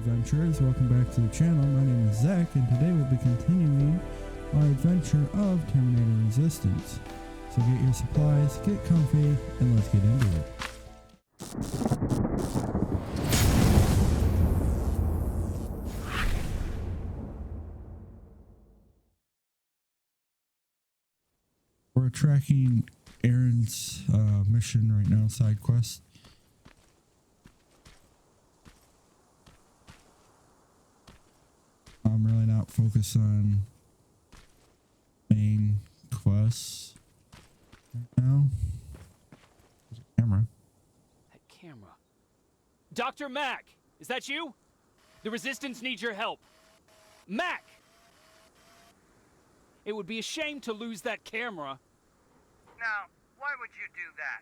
adventurers, welcome back to the channel. My name is Zach, and today we'll be continuing our adventure of Terminator Resistance. So get your supplies, get comfy, and let's get into it. We're tracking Aaron's mission right now, side quest. I'm really not focused on main quests right now. There's a camera. That camera. Dr. Mack! Is that you? The Resistance needs your help. Mack! It would be a shame to lose that camera. Now, why would you do that?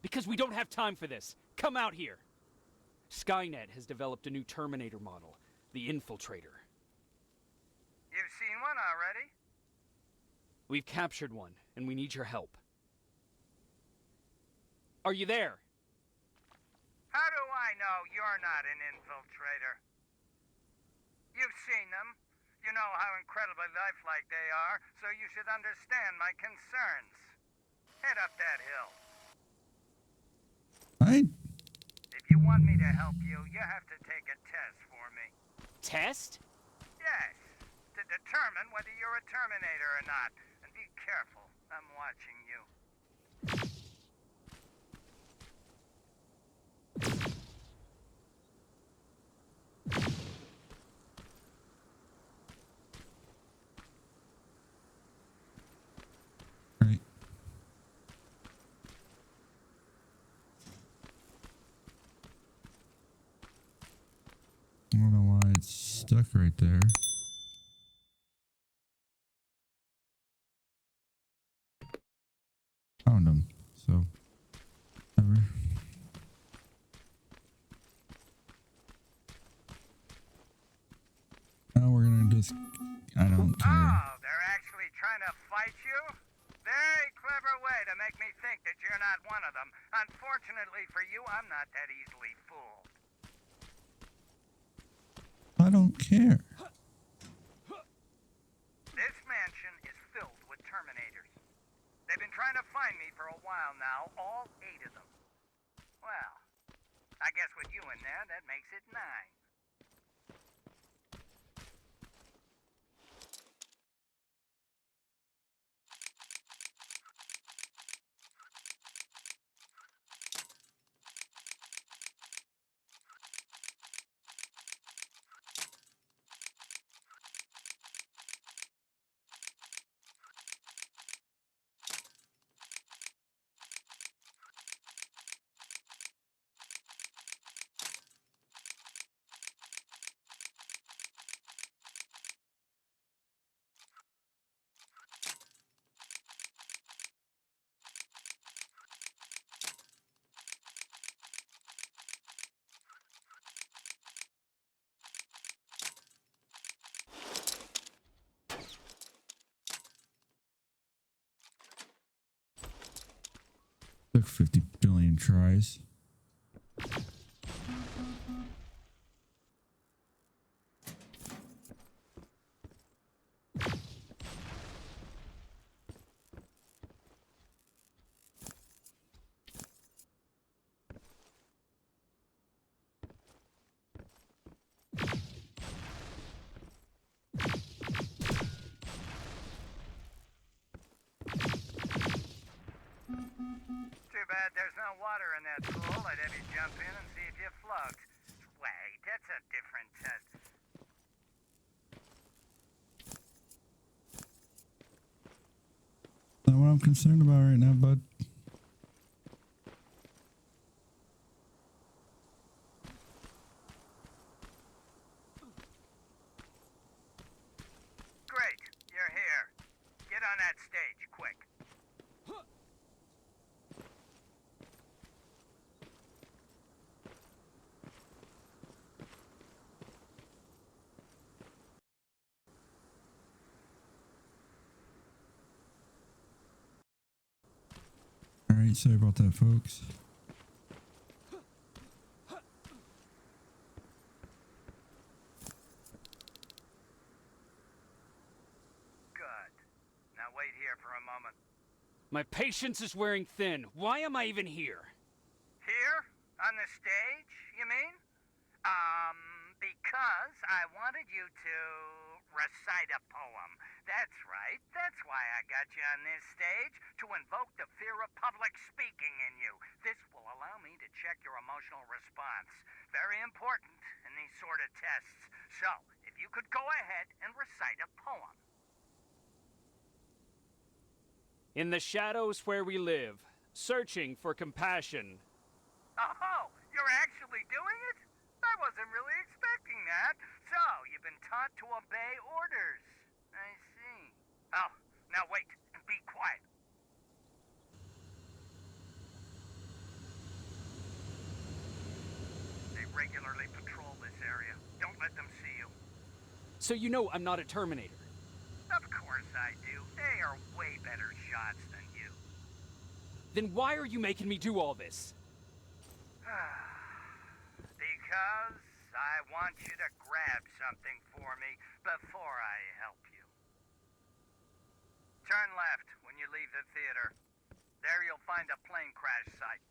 Because we don't have time for this. Come out here. Skynet has developed a new Terminator model, the Infiltrator. You've seen one already? We've captured one, and we need your help. Are you there? How do I know you're not an infiltrator? You've seen them. You know how incredibly lifelike they are, so you should understand my concerns. Head up that hill. If you want me to help you, you have to take a test for me. Test? Yes, to determine whether you're a Terminator or not. And be careful, I'm watching you. Right. I don't know why it's stuck right there. Found him. So, whatever. Now we're gonna just. I don't care. Oh, they're actually trying to fight you? Very clever way to make me think that you're not one of them. Unfortunately for you, I'm not that easily fooled. I don't care. This mansion is filled with Terminators. They've been trying to find me for a while now, all 8 of them. Well, I guess with you in there, that makes it 9. Took 50 billion tries. Too bad there's no water in that pool. I'd have you jump in and see if you float. Wait, that's a different test. Not what I'm concerned about right now, bud. Great, you're here. Get on that stage, quick. Alright, sorry about that, folks. My patience is wearing thin. Why am I even here? Here? On the stage, you mean? Because I wanted you to recite a poem. That's right. That's why I got you on this stage, to invoke the fear of public speaking in you. This will allow me to check your emotional response. Very important in these sort of tests. So, if you could go ahead and recite a poem. In the shadows where we live, searching for compassion. Oh, you're actually doing it? I wasn't really expecting that. So, you've been taught to obey orders. I see. Oh, now wait and be quiet. They regularly patrol this area. Don't let them see you. So you know I'm not a Terminator. Of course I do. They are way better shots than you. Then why are you making me do all this? Because I want you to grab something for me before I help you. Turn left when you leave the theater. There you'll find a plane crash site.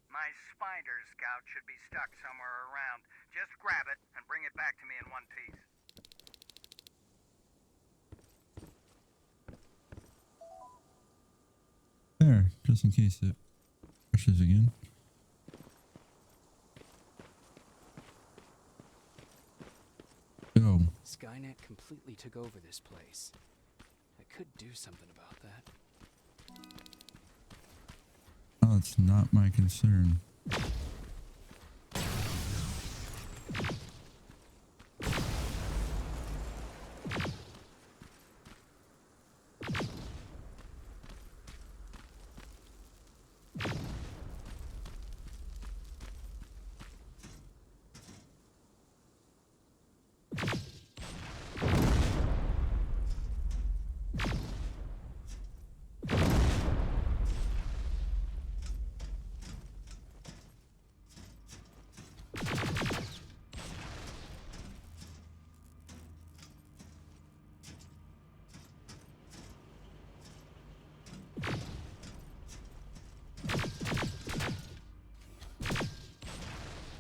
My spider scout should be stuck somewhere around. Just grab it and bring it back to me in one piece. There, just in case it crashes again. Go. Skynet completely took over this place. I could do something about that. Oh, it's not my concern.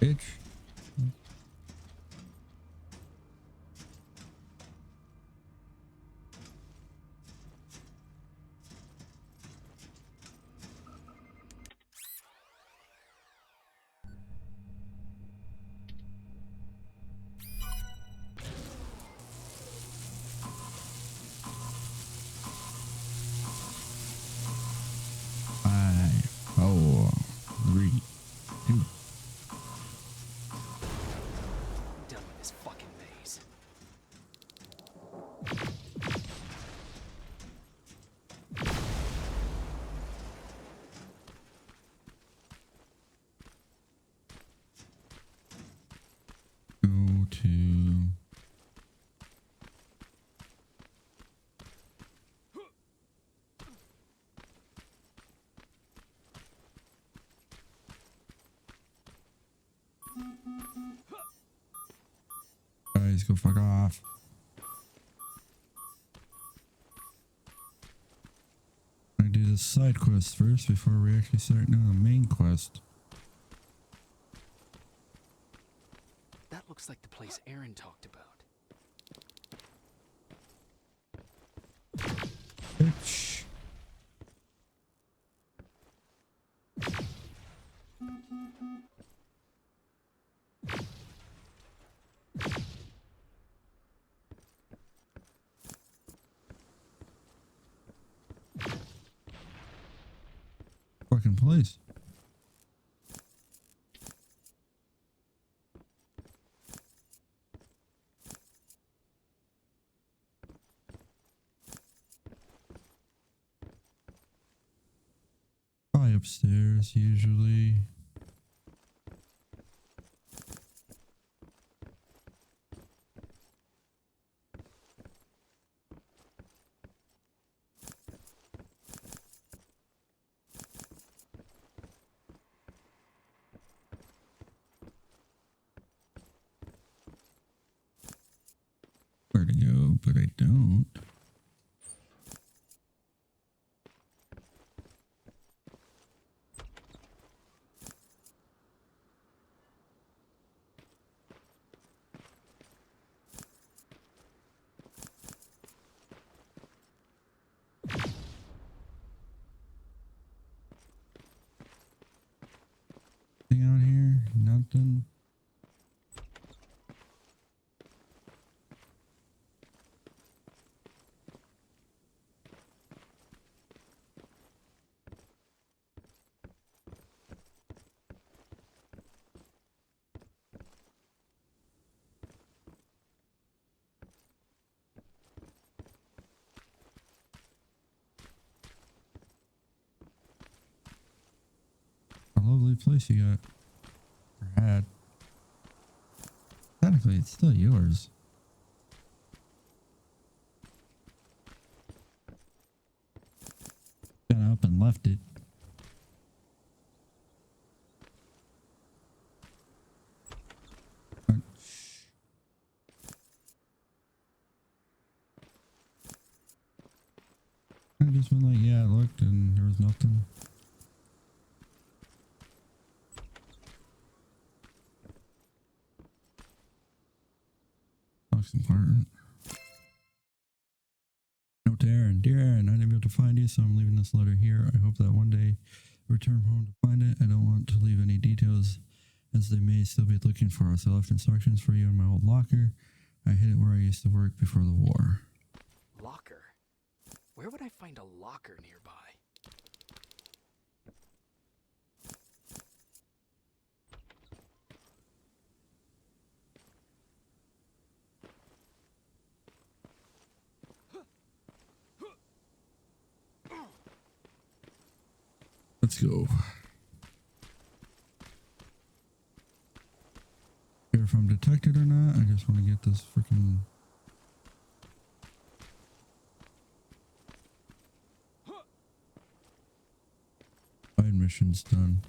Bitch. Five, four, three, two. I'm done with this fucking maze. Go to. Guys, go fuck off. I do the side quest first before we actually start doing the main quest. That looks like the place Aaron talked about. Bitch. Fucking place. Probably upstairs usually. Where to go, but I don't. nothing. A lovely place you got. Or had. Technically, it's still yours. Got up and left it. I just went like, yeah, I looked and there was nothing. Box compartment. Note to Aaron. Dear Aaron, I didn't be able to find you, so I'm leaving this letter here. I hope that one day I return home to find it. I don't want to leave any details, as they may still be looking for us. I left instructions for you in my old locker. I hid it where I used to work before the war. Locker? Where would I find a locker nearby? Let's go. Care if I'm detected or not, I just want to get this freaking... side missions done.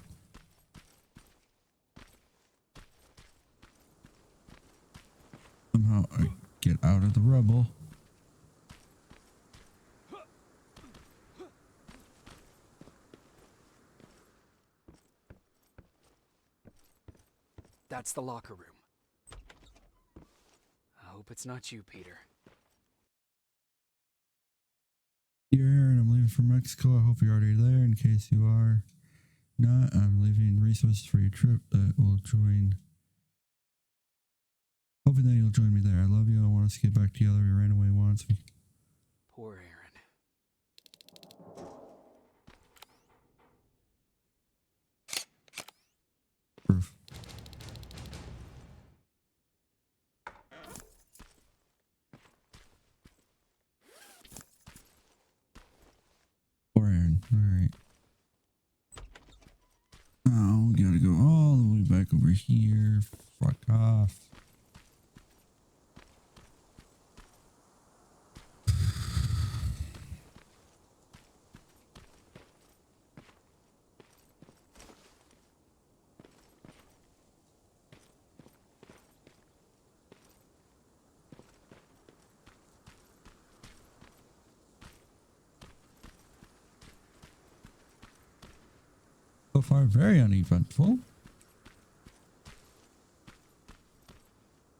Somehow I get out of the rubble. That's the locker room. I hope it's not you, Peter. Dear Aaron, I'm leaving for Mexico. I hope you're already there. In case you are not, I'm leaving resources for your trip that will join. Hoping that you'll join me there. I love you. I want us to get back together. We ran away once. Poor Aaron. Proof. Poor Aaron. Alright. Oh, we gotta go all the way back over here. Fuck off. So far, very uneventful.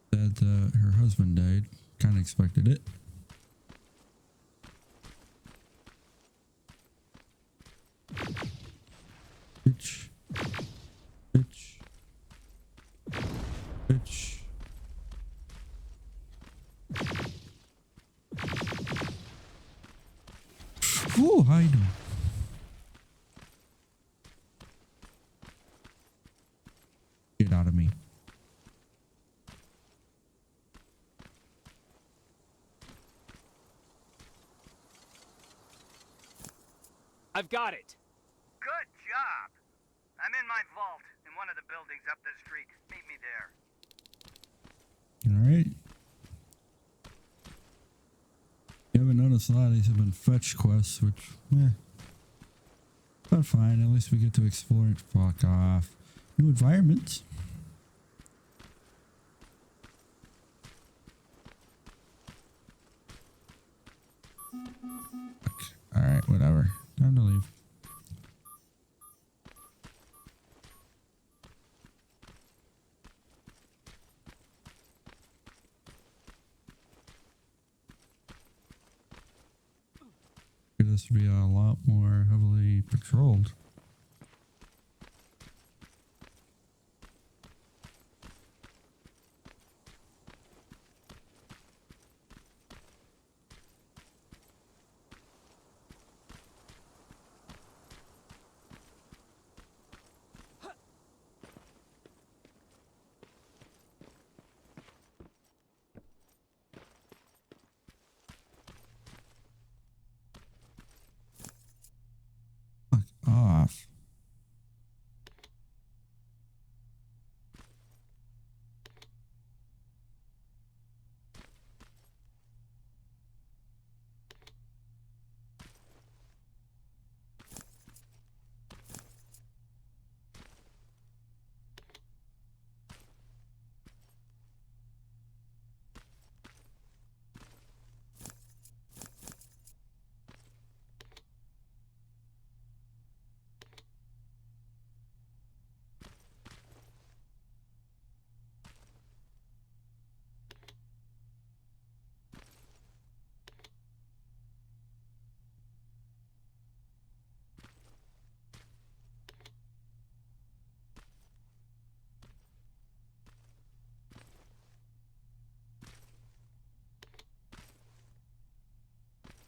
That her husband died. Kind of expected it. Bitch. Bitch. Bitch. Ooh, how you doing? Get out of me. I've got it. Good job. I'm in my vault in one of the buildings up the street. Meet me there. Alright. You haven't noticed a lot of these have been fetch quests, which, but fine. At least we get to explore it. Fuck off. New environments. Alright, whatever. Time to leave. This would be a lot more heavily patrolled.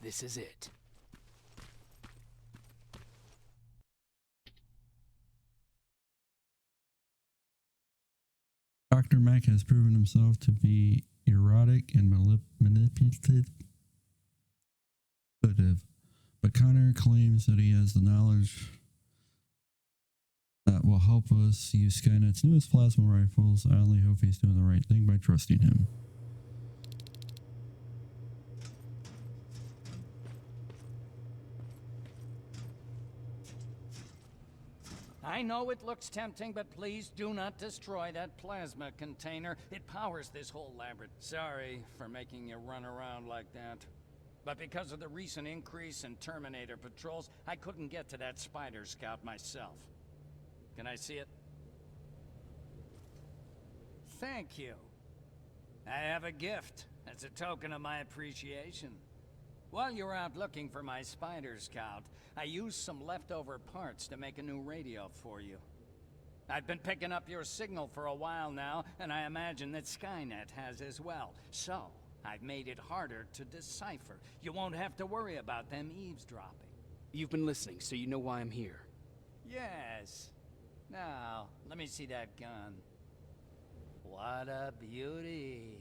This is it. Dr. Mack has proven himself to be erotic and manipulative, but Connor claims that he has the knowledge that will help us use Skynet's newest plasma rifles. I only hope he's doing the right thing by trusting him. I know it looks tempting, but please do not destroy that plasma container. It powers this whole labyrinth. Sorry for making you run around like that. But because of the recent increase in Terminator patrols, I couldn't get to that Spider Scout myself. Can I see it? Thank you. I have a gift as a token of my appreciation. While you were out looking for my Spider Scout, I used some leftover parts to make a new radio for you. I've been picking up your signal for a while now, and I imagine that Skynet has as well. So, I've made it harder to decipher. You won't have to worry about them eavesdropping. You've been listening, so you know why I'm here. Yes. Now, let me see that gun. What a beauty.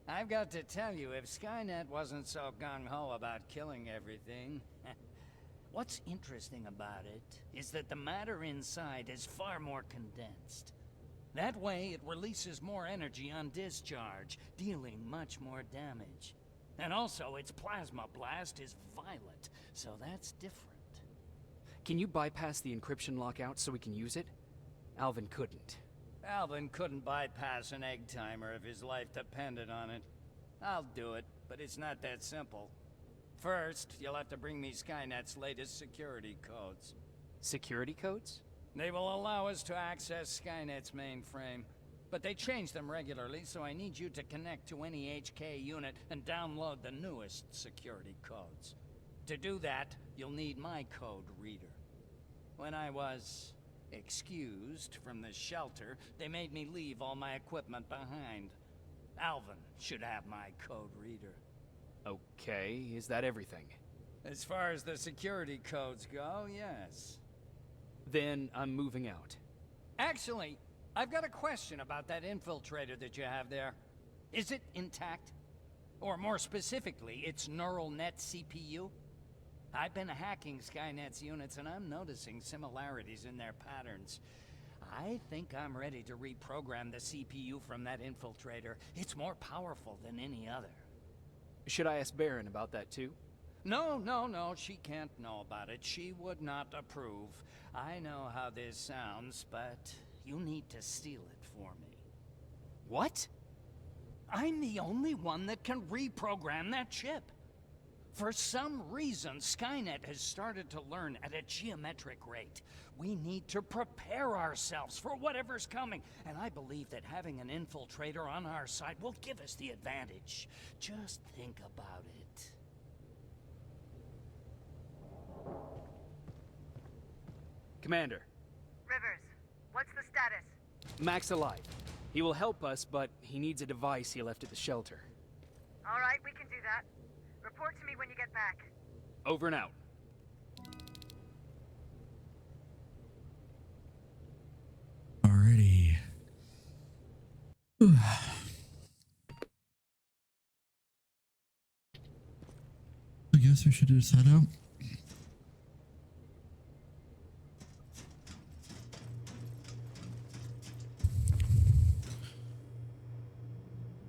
I've got to tell you, if Skynet wasn't so gung-ho about killing everything... What's interesting about it is that the matter inside is far more condensed. That way, it releases more energy on discharge, dealing much more damage. And also, its plasma blast is violet, so that's different. Can you bypass the encryption lockout so we can use it? Alvin couldn't. Alvin couldn't bypass an egg timer if his life depended on it. I'll do it, but it's not that simple. First, you'll have to bring me Skynet's latest security codes. Security codes? They will allow us to access Skynet's mainframe. But they change them regularly, so I need you to connect to any HK unit and download the newest security codes. To do that, you'll need my code reader. When I was excused from the shelter, they made me leave all my equipment behind. Alvin should have my code reader. Okay, is that everything? As far as the security codes go, yes. Then I'm moving out. Actually, I've got a question about that infiltrator that you have there. Is it intact? Or more specifically, its neural net CPU? I've been hacking Skynet's units and I'm noticing similarities in their patterns. I think I'm ready to reprogram the CPU from that infiltrator. It's more powerful than any other. Should I ask Baron about that too? No, she can't know about it. She would not approve. I know how this sounds, but you need to steal it for me. What? I'm the only one that can reprogram that chip. For some reason, Skynet has started to learn at a geometric rate. We need to prepare ourselves for whatever's coming, and I believe that having an infiltrator on our side will give us the advantage. Just think about it. Commander, Rivers, what's the status? Mac's alive. He will help us, but he needs a device he left at the shelter. All right, we can do that. Report to me when you get back. Over and out. Alrighty. I guess we should just head out.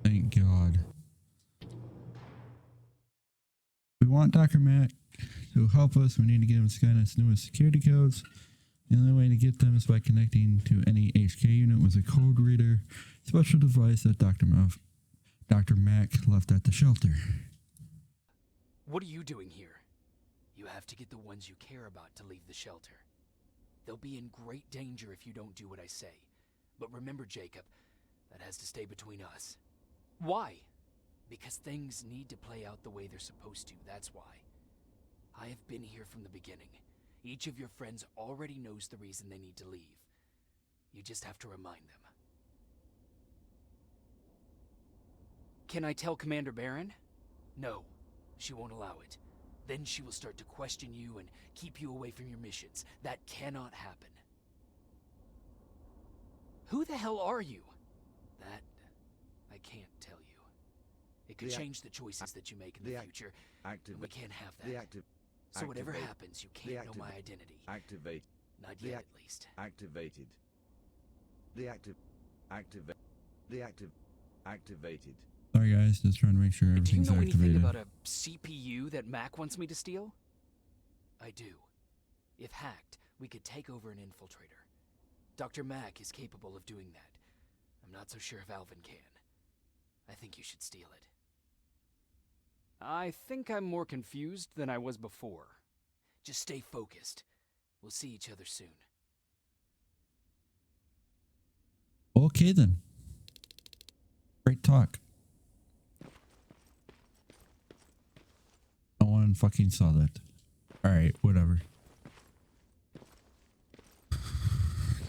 Thank God. We want Dr. Mack to help us. We need to give him Skynet's newest security codes. The only way to get them is by connecting to any HK unit with a code reader, special device that Dr. Mack left at the shelter. What are you doing here? You have to get the ones you care about to leave the shelter. They'll be in great danger if you don't do what I say. But remember, Jacob, that has to stay between us. Why? Because things need to play out the way they're supposed to, that's why. I have been here from the beginning. Each of your friends already knows the reason they need to leave. You just have to remind them. Can I tell Commander Baron? No. She won't allow it. Then she will start to question you and keep you away from your missions. That cannot happen. Who the hell are you? That I can't tell you. It could change the choices that you make in the future, and we can't have that. So whatever happens, you can't know my identity. Activate. Not yet, at least. Activated. Activated. Sorry guys, just trying to make sure Do you everything's know anything activated. about a CPU that Mac wants me to steal? I do. If hacked, we could take over an infiltrator. Dr. Mac is capable of doing that. I'm not so sure if Alvin can. I think you should steal it. I think I'm more confused than I was before. Just stay focused. We'll see each other soon. Okay then. Great talk. No one fucking saw that. Alright, whatever.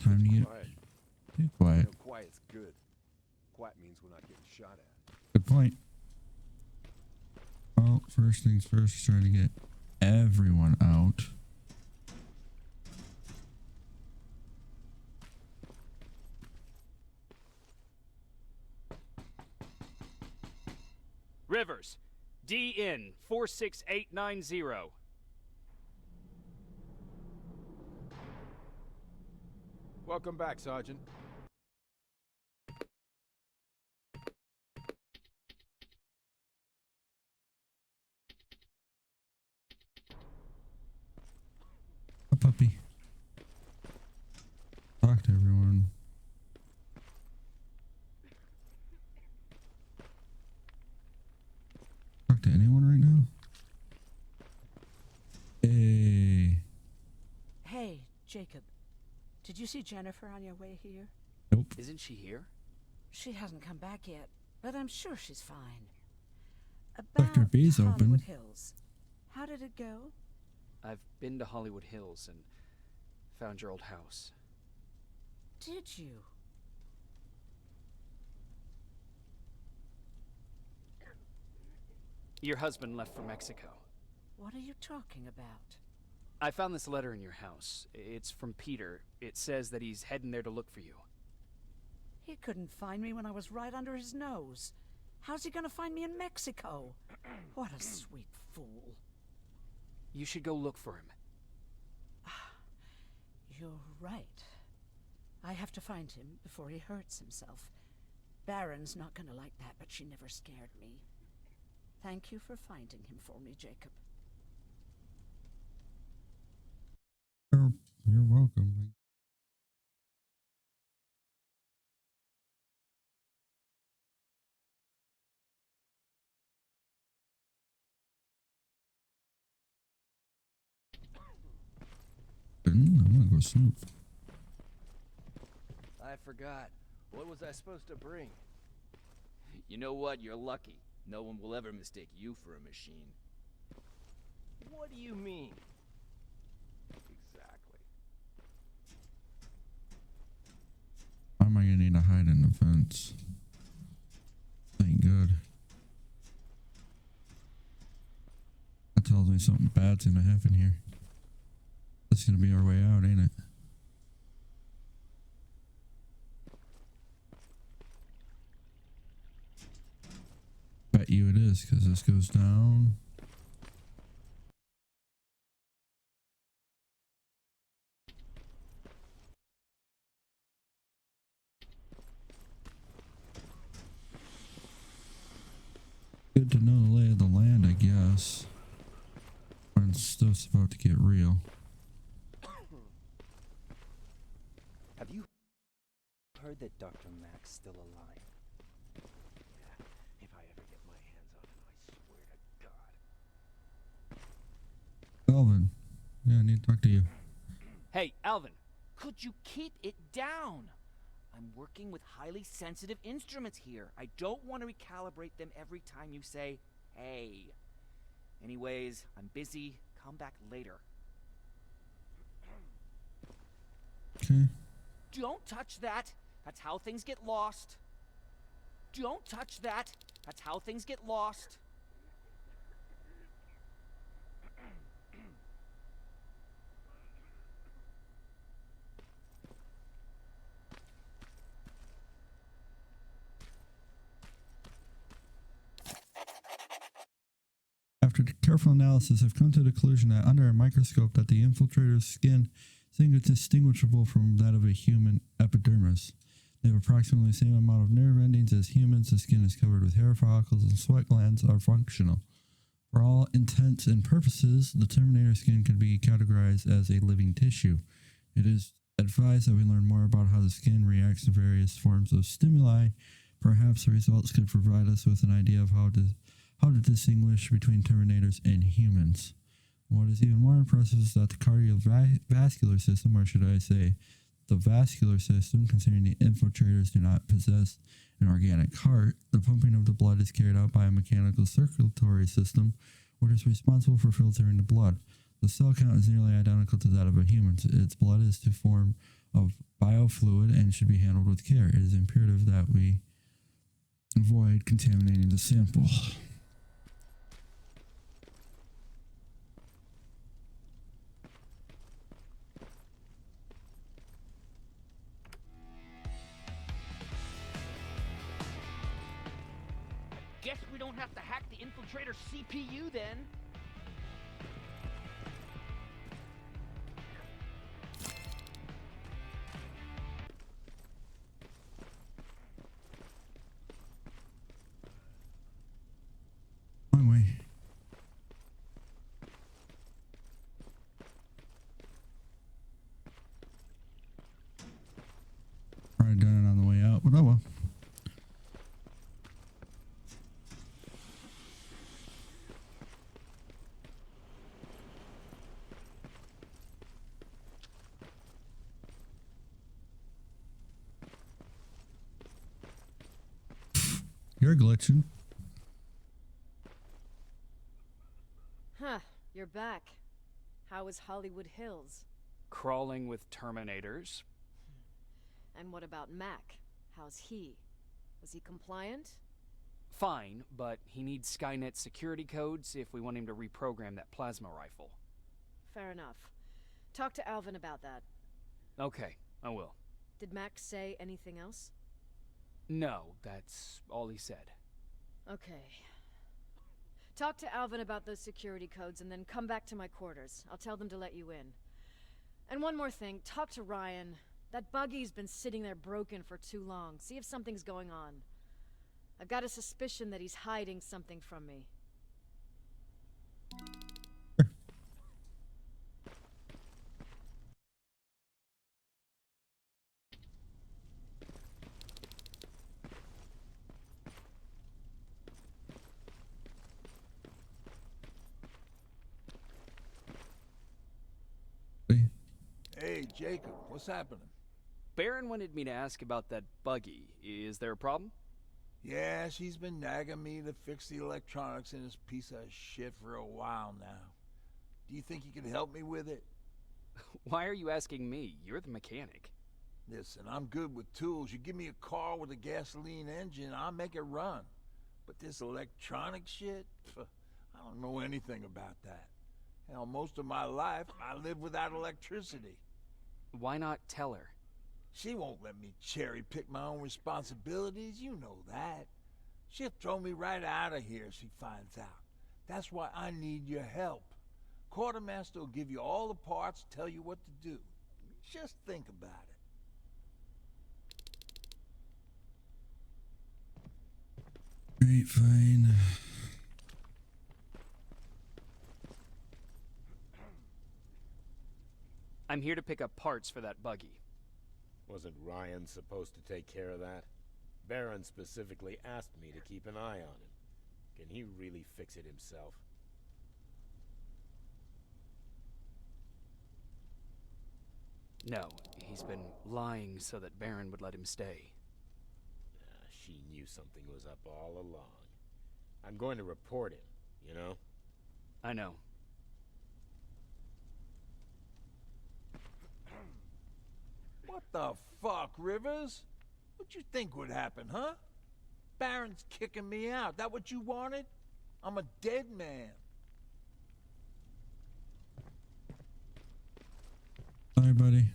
Time to get Quiet. too quiet. No, quiet's good. Quiet means we're not getting shot at. Good point. Well, first things first, trying to get everyone out. Rivers, DN 46890. Welcome back, Sergeant. A puppy. Talk to everyone. Talk to anyone right now? Hey. Hey, Jacob. Did you see Jennifer on your way here? Nope. Isn't she here? She hasn't come back yet, but I'm sure she's fine. Dr. About B's open. Hollywood Hills. How did it go? I've been to Hollywood Hills and found your old house. Did you? Your husband left for Mexico. What are you talking about? I found this letter in your house. It's from Peter. It says that he's heading there to look for you. He couldn't find me when I was right under his nose. How's he gonna find me in Mexico? What a sweet fool. You should go look for him. You're right. I have to find him before he hurts himself. Baron's not gonna like that, but she never scared me. Thank you for finding him for me, Jacob. You're welcome. I'm gonna go snoop. I forgot. What was I supposed to bring? You know what? You're lucky. No one will ever mistake you for a machine. What do you mean? Exactly. Why am I gonna need to hide in the fence? Thank God. That tells me something bad's gonna happen here. That's gonna be our way out, ain't it? Bet you it is, because this goes down. Good to know the lay of the land, I guess. When stuff's about to get real. Have you heard that Dr. Mac's still alive? Yeah, if I ever get my hands on him, I swear to God. Alvin. Yeah, I need to talk to you. Hey, Alvin. Could you keep it down? I'm working with highly sensitive instruments here. I don't want to recalibrate them every time you say, hey. Anyways, I'm busy. Come back later. Okay. Don't touch that. That's how things get lost. Don't touch that. That's how things get lost. careful analysis, I've come to the conclusion that under a microscope that the infiltrator's skin is indistinguishable from that of a human epidermis. They have approximately the same amount of nerve endings as humans. The skin is covered with hair follicles and sweat glands are functional. For all intents and purposes, the Terminator skin can be categorized as a living tissue. It is advised that we learn more about how the skin reacts to various forms of stimuli. Perhaps the results could provide us with an idea of how to distinguish between Terminators and humans. What is even more impressive is that the cardiovascular system, or should I say, the vascular system, considering the infiltrators do not possess an organic heart, the pumping of the blood is carried out by a mechanical circulatory system, which is responsible for filtering the blood. The cell count is nearly identical to that of a human. Its blood is to form of biofluid and should be handled with care. It is imperative that we avoid contaminating the sample. Guess we don't have to hack the infiltrator CPU then. Wrong way. Probably done it on the way out, but oh well. You're glitching. Huh, you're back. How is Hollywood Hills? Crawling with Terminators. And what about Mac? How's he? Was he compliant? Fine, but he needs Skynet security codes if we want him to reprogram that plasma rifle. Fair enough. Talk to Alvin about that. Okay, I will. Did Mac say anything else? No, that's all he said. Okay. Talk to Alvin about those security codes and then come back to my quarters. I'll tell them to let you in. And one more thing, talk to Ryan. That buggy's been sitting there broken for too long. See if something's going on. I've got a suspicion that he's hiding something from me. Hey, Jacob, what's happening? Baron wanted me to ask about that buggy. Is there a problem? Yeah, she's been nagging me to fix the electronics in this piece of shit for a while now. Do you think you could help me with it? Why are you asking me? You're the mechanic. Listen, I'm good with tools. You give me a car with a gasoline engine, I'll make it run. But this electronic shit? I don't know anything about that. Hell, most of my life, I lived without electricity. Why not tell her? She won't let me cherry-pick my own responsibilities, you know that. She'll throw me right out of here if she finds out. That's why I need your help. Quartermaster will give you all the parts, tell you what to do. Just think about it. Alright, fine. I'm here to pick up parts for that buggy. Wasn't Ryan supposed to take care of that? Baron specifically asked me to keep an eye on him. Can he really fix it himself? No, he's been lying so that Baron would let him stay. She knew something was up all along. I'm going to report him, you know? I know. What the fuck, Rivers? What you think would happen, huh? Baron's kicking me out. That what you wanted? I'm a dead man. Sorry, buddy.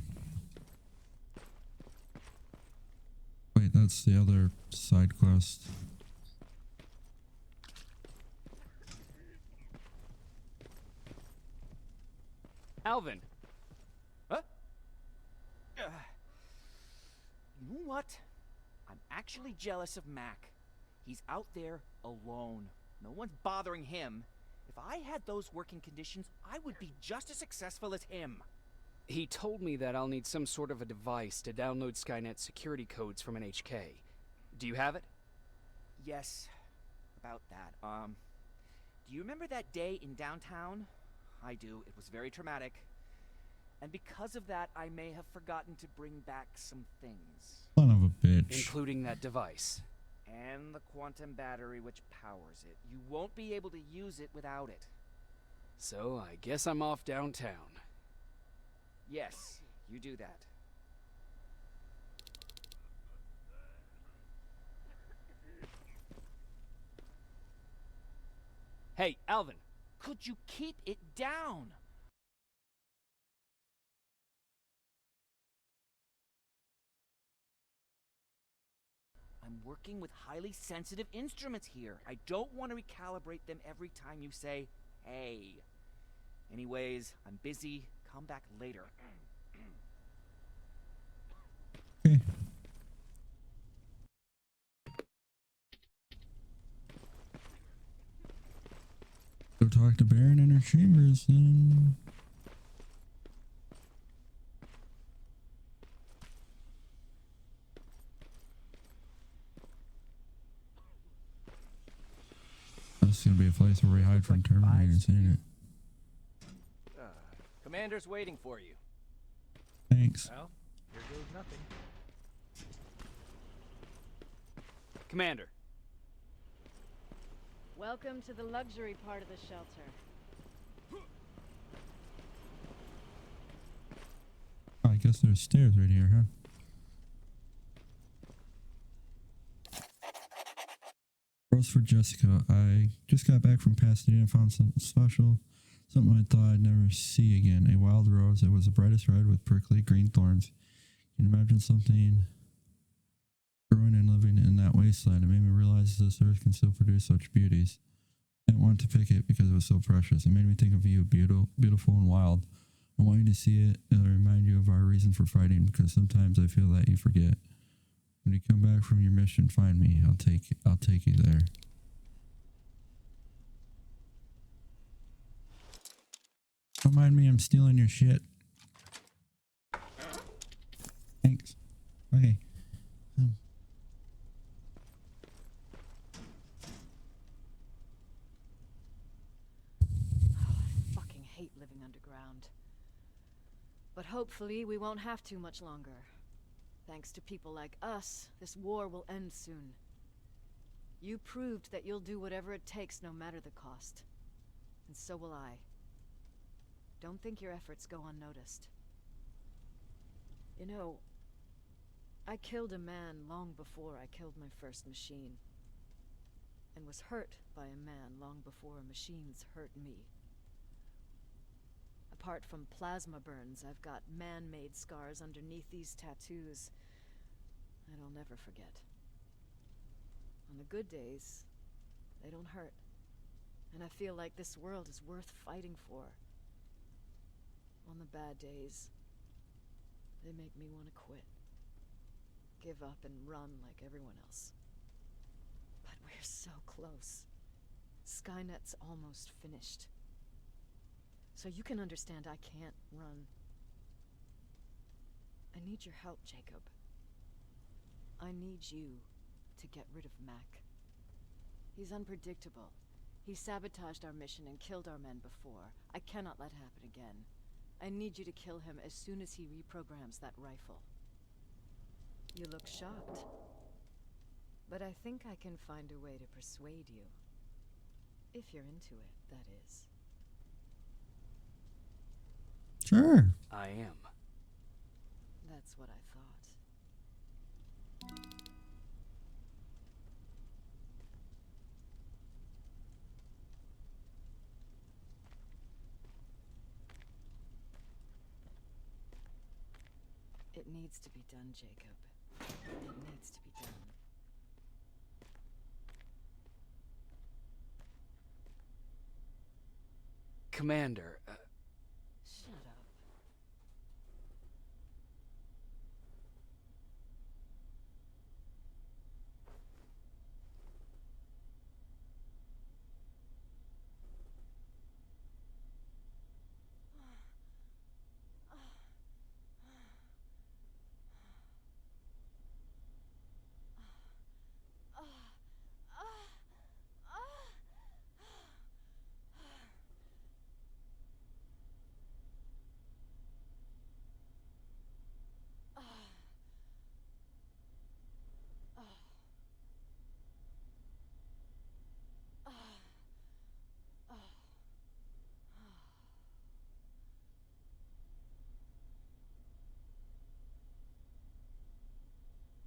Wait, that's the other side quest. Alvin! Huh? You know what? I'm actually jealous of Mac. He's out there alone. No one's bothering him. If I had those working conditions, I would be just as successful as him. He told me that I'll need some sort of a device to download Skynet's security codes from an HK. Do you have it? Yes, about that. Do you remember that day in downtown? I do. It was very traumatic. And because of that, I may have forgotten to bring back some things. Son of a bitch. Including that device. And the quantum battery which powers it. You won't be able to use it without it. So I guess I'm off downtown. Yes, you do that. Hey, Alvin! Could you keep it down? I'm working with highly sensitive instruments here. I don't want to recalibrate them every time you say, hey. Anyways, I'm busy. Come back later. Okay. Go talk to Baron in her chambers then. This is gonna be a place where we hide from Terminators, ain't it? Commander's waiting for you. Thanks. Well, here goes nothing. Commander. Welcome to the luxury part of the shelter. I guess there's stairs right here, huh? Rose for Jessica. I just got back from Pasadena and found something special. Something I thought I'd never see again. A wild rose. It was the brightest red with prickly green thorns. Can you imagine something growing and living in that wasteland? It made me realize this earth can still produce such beauties. I didn't want to pick it because it was so precious. It made me think of you, beautiful and wild. I want you to see it. It'll remind you of our reason for fighting, because sometimes I feel that you forget. When you come back from your mission, find me. I'll take you there. Don't mind me, I'm stealing your shit. Thanks. Okay. I fucking hate living underground. But hopefully we won't have to much longer. Thanks to people like us, this war will end soon. You proved that you'll do whatever it takes no matter the cost. And so will I. Don't think your efforts go unnoticed. You know, I killed a man long before I killed my first machine. And was hurt by a man long before machines hurt me. Apart from plasma burns, I've got man-made scars underneath these tattoos that I'll never forget. On the good days, they don't hurt. And I feel like this world is worth fighting for. On the bad days, they make me want to quit. Give up and run like everyone else. But we're so close. Skynet's almost finished. So you can understand I can't run. I need your help, Jacob. I need you to get rid of Mac. He's unpredictable. He sabotaged our mission and killed our men before. I cannot let happen again. I need you to kill him as soon as he reprograms that rifle. You look shocked. But I think I can find a way to persuade you. If you're into it, that is. Sure. I am. That's what I thought. It needs to be done, Jacob. It needs to be done. Commander, Shut up.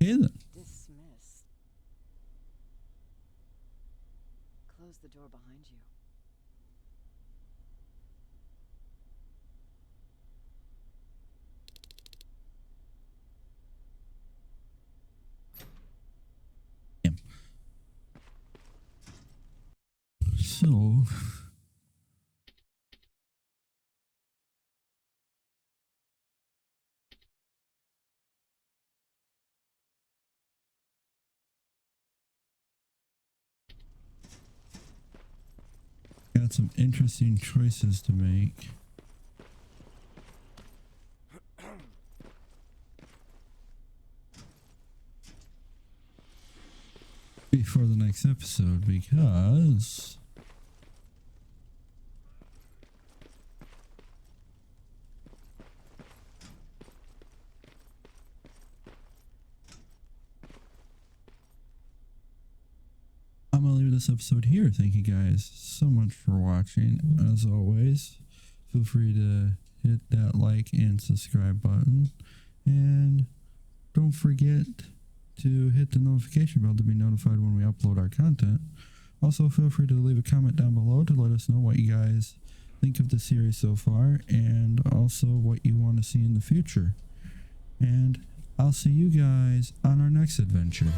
Okay then. Dismissed. Close the door behind you. So, got some interesting choices to make. Before the next episode, because I'm gonna leave this episode here. Thank you guys so much for watching. As always, feel free to hit that like and subscribe button, and don't forget to hit the notification bell to be notified when we upload our content. Also, feel free to leave a comment down below to let us know what you guys think of the series so far, and also what you want to see in the future. And I'll see you guys on our next adventure.